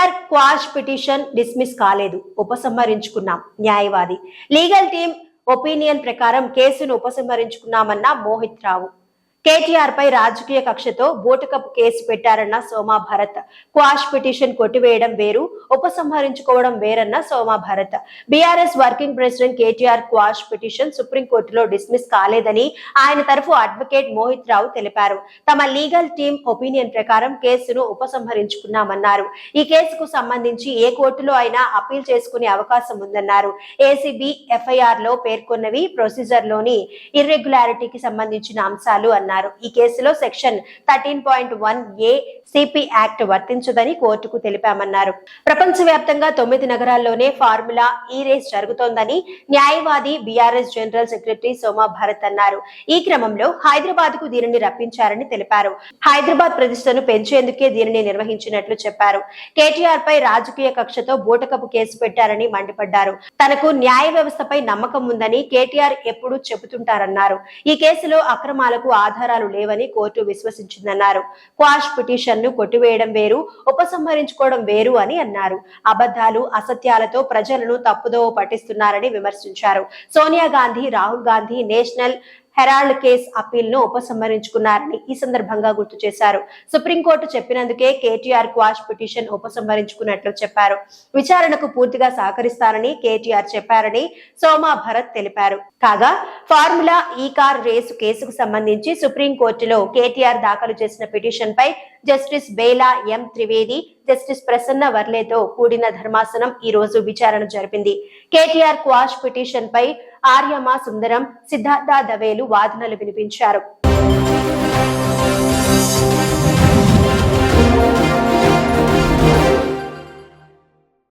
KTR quash petition dismiss కాలేదు, ఉపసంహరించుకున్నాం. న్యాయవాది legal team opinion ప్రకారం కేసును ఉపసంహరించుకున్నామన్న మోహిత్ రావు. కేటీఆర్ పై రాజకీయ కక్షతో బూటకపు కేసు పెట్టారన్న సోమా భరత్. క్వాష్ పిటిషన్ కొట్టివేయడం వేరు, ఉపసంహరించుకోవడం వేరన్న Soma Bharat. BRS working president KTR quash petition సుప్రీంకోర్టులో డిస్మిస్ కాలేదని ఆయన తరఫు అడ్వకేట్ మోహిత్ రావు తెలిపారు. తమ లీగల్ టీం ఒపీనియన్ ప్రకారం కేసును ఉపసంహరించుకున్నామన్నారు. ఈ కేసుకు సంబంధించి ఏ కోర్టులో అయినా అప్పీల్ చేసుకునే అవకాశం ఉందన్నారు. ఏసీబీ ఎఫ్ఐఆర్ లో పేర్కొన్నవి ప్రొసీజర్ లోని ఇర్రెగ్యులారిటీకి సంబంధించిన అంశాలు అన్నారు. ఈ కేసులో సెక్షన్ 13.1A సిపి యాక్ట్ వర్తించదని కోర్టుకు తెలిపామన్నారు. ప్రపంచవ్యాప్తంగా 9 నగరాల్లోనే ఫార్ములా ఈ రేస్ జరుగుతోందని న్యాయవాది BRS general secretary Soma Bharat అన్నారు. ఈ క్రమంలో హైదరాబాద్ కు దీనిని రప్పించారని తెలిపారు. హైదరాబాద్ ప్రతిష్టను పెంచేందుకే దీనిని నిర్వహించినట్లు చెప్పారు. కేటీఆర్ పై రాజకీయ కక్షతో బూటకపు కేసు పెట్టారని మండిపడ్డారు. తనకు న్యాయ వ్యవస్థపై నమ్మకం ఉందని కేటీఆర్ ఎప్పుడూ చెబుతుంటారన్నారు. ఈ కేసులో అక్రమాలకు ఆధారాలు లేవని కోర్టు విశ్వసించిందన్నారు. క్వాష్ పిటిషన్ ను కొట్టివేయడం వేరు, ఉపసంహరించుకోవడం వేరు అని అన్నారు. అబద్ధాలు, అసత్యాలతో ప్రజలను తప్పుదోవ పట్టిస్తున్నారని విమర్శించారు. Sonia Gandhi, Rahul Gandhi National Herald case appeal ను ఉపసంహరించుకున్నారని ఈ సందర్భంగా గుర్తు చేశారు. సుప్రీంకోర్టు చెప్పినందుకే కేటీఆర్ క్వాష్ పిటిషన్ ఉపసంహరించుకున్నట్లు చెప్పారు. విచారణకు పూర్తిగా సహకరిస్తారని కేటీఆర్ చెప్పారని సోమా భరత్ తెలిపారు. కాగా ఫార్ములా ఈ కార్ రేసు కేసుకు సంబంధించి సుప్రీంకోర్టులో కేటీఆర్ దాఖలు చేసిన పిటిషన్ పై జస్టిస్ బేలా ఎం త్రివేది, జస్టిస్ ప్రసన్న వర్లేతో కూడిన ధర్మాసనం ఈ రోజు విచారణ జరిపింది. కేటీఆర్ క్వాష్ పిటిషన్ పై ఆర్యమా సుందరం, సిద్ధార్థ దవేలు వాదనలు వినిపించారు.